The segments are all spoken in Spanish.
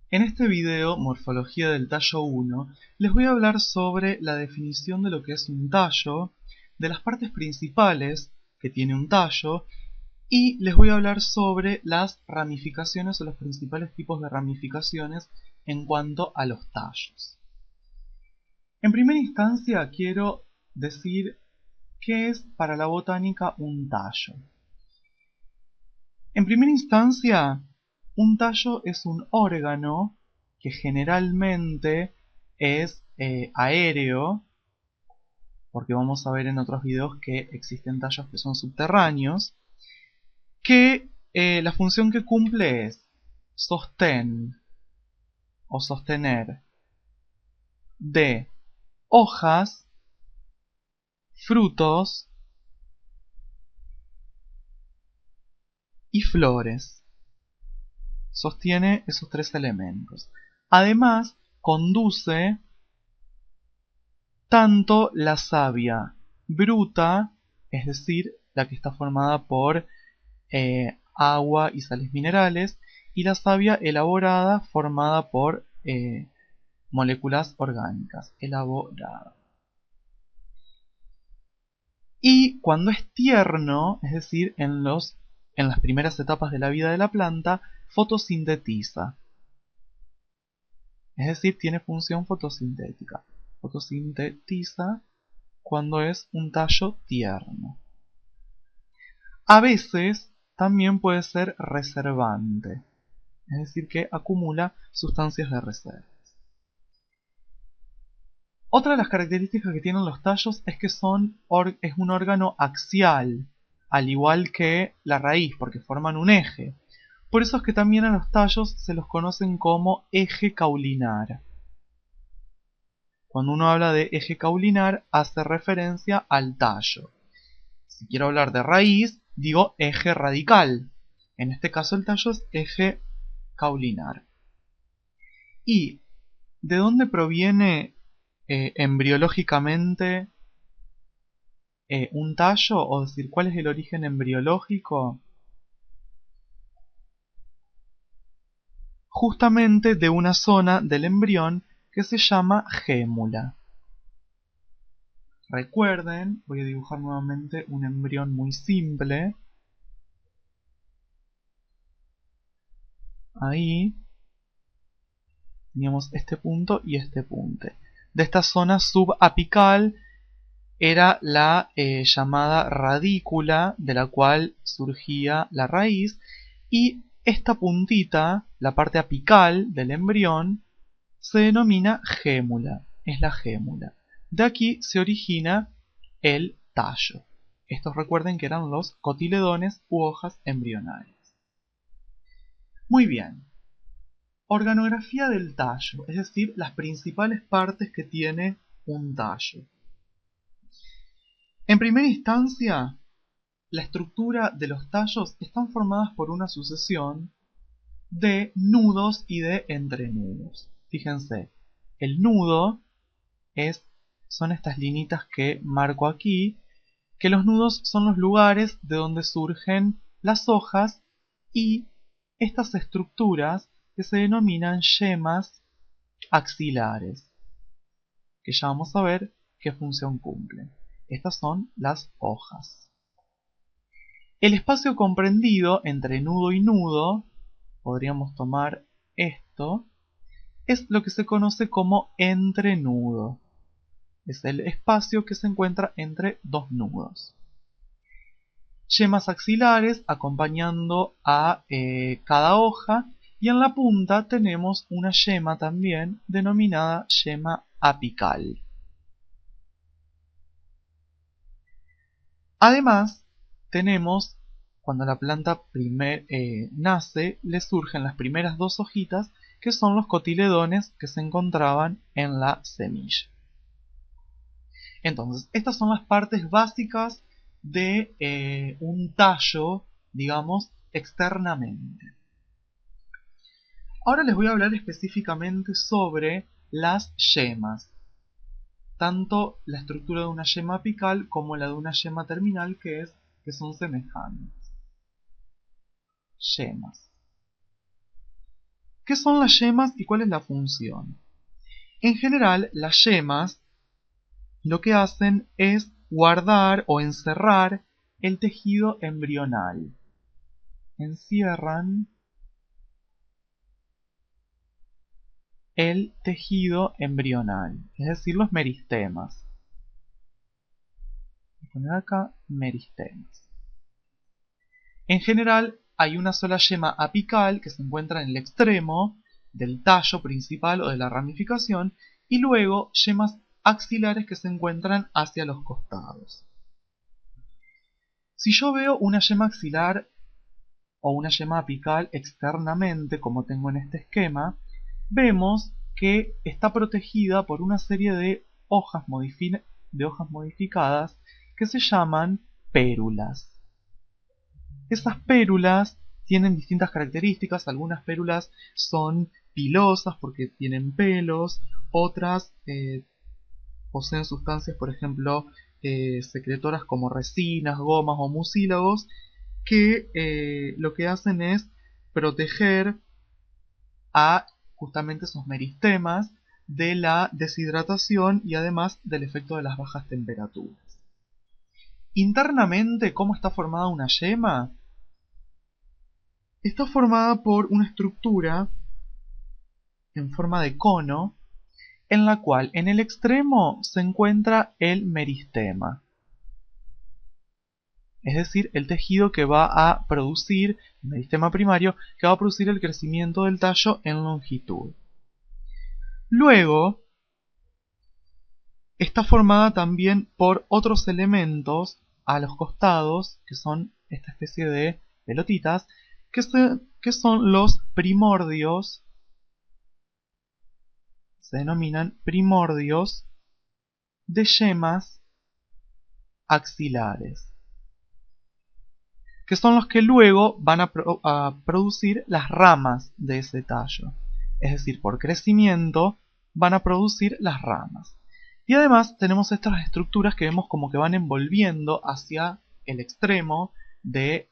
En este video, Morfología del tallo 1, les voy a hablar sobre la definición de lo que es un tallo, de las partes principales que tiene un tallo, y les voy a hablar sobre las ramificaciones o los principales tipos de ramificaciones en cuanto a los tallos. En primera instancia quiero decir qué es para la botánica un tallo. En primera instancia, un tallo es un órgano que generalmente es aéreo, porque vamos a ver en otros videos que existen tallos que son subterráneos, que la función que cumple es sostener de hojas, frutos y flores. Sostiene esos tres elementos. Además, conduce tanto la savia bruta, es decir, la que está formada por agua y sales minerales, y la savia elaborada formada por moléculas orgánicas. Elaborada. Y cuando es tierno, es decir, en las primeras etapas de la vida de la planta, fotosintetiza. Es decir, tiene función fotosintética. Fotosintetiza cuando es un tallo tierno. A veces también puede ser reservante, es decir, que acumula sustancias de reserva. Otra de las características que tienen los tallos es que es un órgano axial, al igual que la raíz, porque forman un eje. Por eso es que también a los tallos se los conocen como eje caulinar. Cuando uno habla de eje caulinar, hace referencia al tallo. Si quiero hablar de raíz, digo eje radical. En este caso el tallo es eje caulinar. ¿Y de dónde proviene embriológicamente un tallo? O decir, ¿cuál es el origen embriológico? Justamente de una zona del embrión que se llama gémula. Recuerden, voy a dibujar nuevamente un embrión muy simple. Ahí teníamos este punto y este punto. De esta zona subapical era la llamada radícula, de la cual surgía la raíz, y esta puntita, la parte apical del embrión, se denomina gémula, es la gémula. De aquí se origina el tallo. Estos recuerden que eran los cotiledones u hojas embrionales. Muy bien. Organografía del tallo, es decir, las principales partes que tiene un tallo. En primera instancia, la estructura de los tallos están formadas por una sucesión de nudos y de entrenudos. Fíjense, el nudo son estas linitas que marco aquí, que los nudos son los lugares de donde surgen las hojas y estas estructuras que se denominan yemas axilares, que ya vamos a ver qué función cumplen. Estas son las hojas. El espacio comprendido entre nudo y nudo, podríamos tomar esto, es lo que se conoce como entrenudo. Es el espacio que se encuentra entre dos nudos. Yemas axilares acompañando a cada hoja, y en la punta tenemos una yema también denominada yema apical. Además, tenemos, cuando la planta nace, le surgen las primeras dos hojitas, que son los cotiledones que se encontraban en la semilla. Entonces, estas son las partes básicas de un tallo, digamos, externamente. Ahora les voy a hablar específicamente sobre las yemas. Tanto la estructura de una yema apical como la de una yema terminal, que son semejantes. Yemas. ¿Qué son las yemas y cuál es la función? En general, las yemas lo que hacen es guardar o encerrar el tejido embrional. Encierran el tejido embrional, es decir, los meristemas. Voy a poner acá meristemas. En general, hay una sola yema apical que se encuentra en el extremo del tallo principal o de la ramificación, y luego yemas axilares que se encuentran hacia los costados. Si yo veo una yema axilar o una yema apical externamente, como tengo en este esquema, vemos que está protegida por una serie de hojas modificadas que se llaman pérulas. Esas pérulas tienen distintas características. Algunas pérulas son pilosas porque tienen pelos, otras poseen sustancias, por ejemplo, secretoras como resinas, gomas o mucílagos, que lo que hacen es proteger a justamente esos meristemas de la deshidratación y además del efecto de las bajas temperaturas. Internamente, ¿cómo está formada una yema? Está formada por una estructura en forma de cono, en la cual en el extremo se encuentra el meristema, es decir, el tejido que va a producir, el meristema primario, que va a producir el crecimiento del tallo en longitud. Luego, está formada también por otros elementos a los costados, que son esta especie de pelotitas, que son los primordios, se denominan primordios de yemas axilares, que son los que luego van a producir las ramas de ese tallo. Es decir, por crecimiento van a producir las ramas. Y además tenemos estas estructuras que vemos como que van envolviendo hacia el extremo de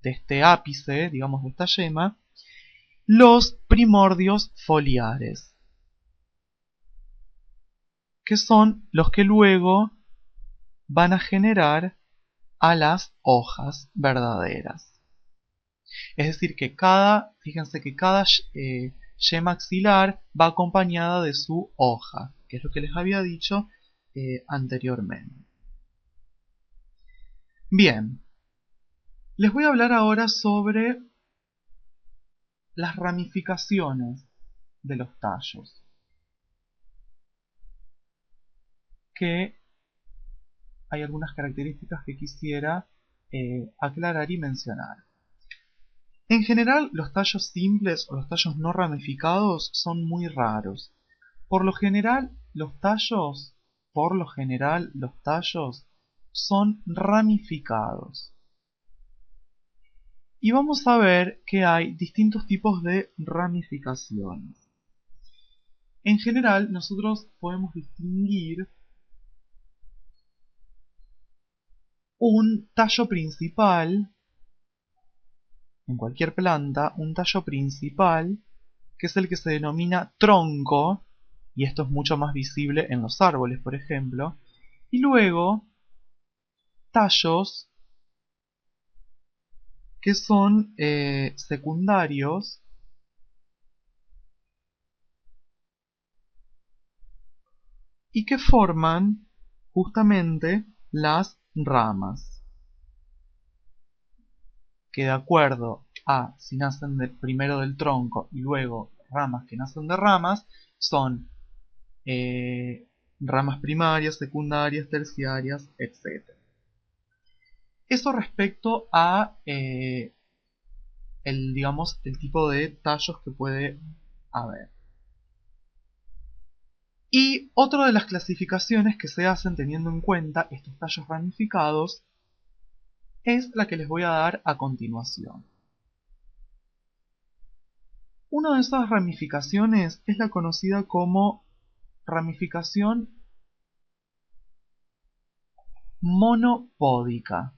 este ápice, digamos, de esta yema, los primordios foliares, que son los que luego van a generar a las hojas verdaderas. Es decir, que fíjense que cada yema axilar va acompañada de su hoja, que es lo que les había dicho anteriormente. Bien, les voy a hablar ahora sobre las ramificaciones de los tallos, que hay algunas características que quisiera aclarar y mencionar. En general, los tallos simples o los tallos no ramificados son muy raros. Por lo general, los tallos son ramificados. Y vamos a ver que hay distintos tipos de ramificaciones. En general, nosotros podemos distinguir un tallo principal en cualquier planta, un tallo principal, que es el que se denomina tronco, y esto es mucho más visible en los árboles, por ejemplo, y luego tallos que son secundarios, y que forman justamente las ramas, que de acuerdo a si nacen primero del tronco y luego ramas que nacen de ramas, son ramas primarias, secundarias, terciarias, etc. Eso respecto a digamos, el tipo de tallos que puede haber. Y otra de las clasificaciones que se hacen teniendo en cuenta estos tallos ramificados es la que les voy a dar a continuación. Una de esas ramificaciones es la conocida como ramificación monopódica.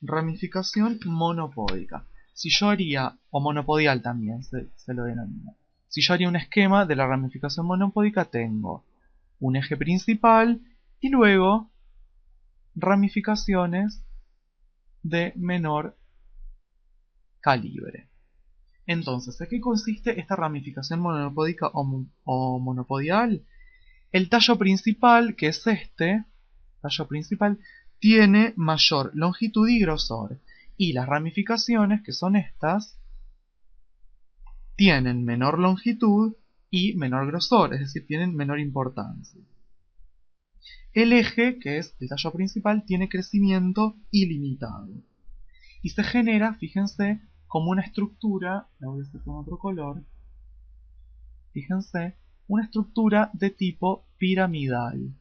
ramificación monopódica. Si yo haría, o monopodial también se lo denomina. Si yo haría un esquema de la ramificación monopódica, tengo un eje principal y luego ramificaciones de menor calibre. Entonces, ¿en qué consiste esta ramificación monopódica o monopodial? El tallo principal, que es este, tallo principal, tiene mayor longitud y grosor, y las ramificaciones, que son estas, tienen menor longitud y menor grosor, es decir, tienen menor importancia. El eje, que es el tallo principal, tiene crecimiento ilimitado y se genera, fíjense, como una estructura, la voy a hacer con otro color, fíjense, una estructura de tipo piramidal.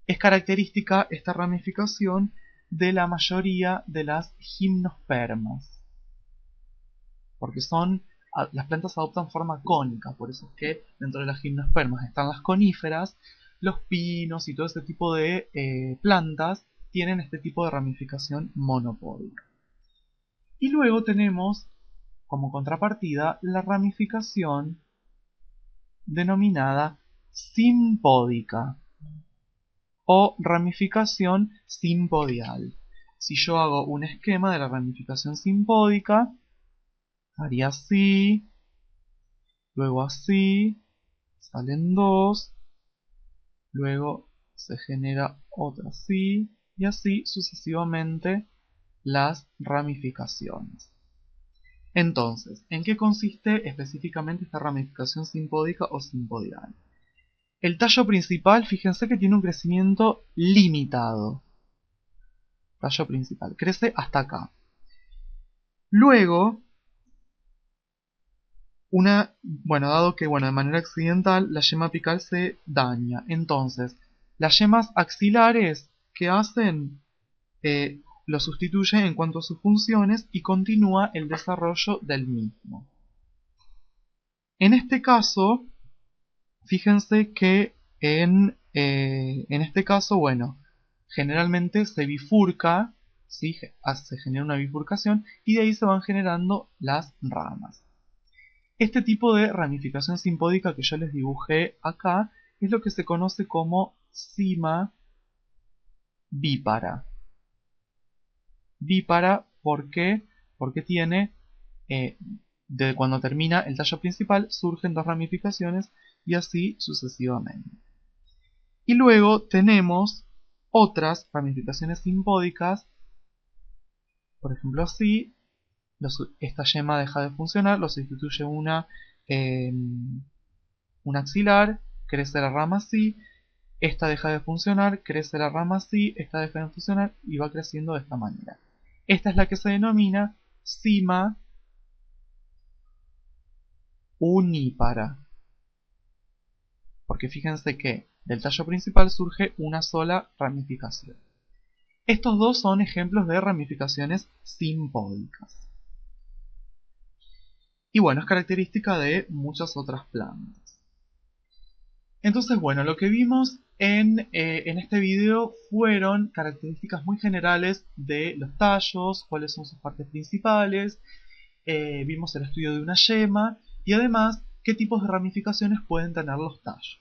Es característica esta ramificación de la mayoría de las gimnospermas, porque las plantas adoptan forma cónica, por eso es que dentro de las gimnospermas están las coníferas, los pinos y todo este tipo de plantas tienen este tipo de ramificación monopódica. Y luego tenemos como contrapartida la ramificación denominada simpódica o ramificación simpodial. Si yo hago un esquema de la ramificación simpódica, haría así, luego así, salen dos, luego se genera otra así, y así sucesivamente las ramificaciones. Entonces, ¿en qué consiste específicamente esta ramificación simpódica o simpodial? El tallo principal, fíjense que tiene un crecimiento limitado. Tallo principal, crece hasta acá. Luego, dado que de manera accidental la yema apical se daña, entonces las yemas axilares que hacen lo sustituye en cuanto a sus funciones y continúa el desarrollo del mismo. En este caso, fíjense que en este caso, generalmente se bifurca, ¿sí? Se genera una bifurcación y de ahí se van generando las ramas. Este tipo de ramificación simpódica que yo les dibujé acá es lo que se conoce como cima bípara. Bípara, ¿por qué? Porque tiene, cuando termina el tallo principal, surgen dos ramificaciones y así sucesivamente. Y luego tenemos otras ramificaciones simpódicas, por ejemplo así, esta yema deja de funcionar, lo sustituye una axilar, crece la rama así, esta deja de funcionar, crece la rama así, esta deja de funcionar y va creciendo de esta manera. Esta es la que se denomina cima unípara. Porque fíjense que del tallo principal surge una sola ramificación. Estos dos son ejemplos de ramificaciones simpódicas. Y bueno, es característica de muchas otras plantas. Entonces, lo que vimos en este video fueron características muy generales de los tallos, cuáles son sus partes principales, vimos el estudio de una yema y además qué tipos de ramificaciones pueden tener los tallos.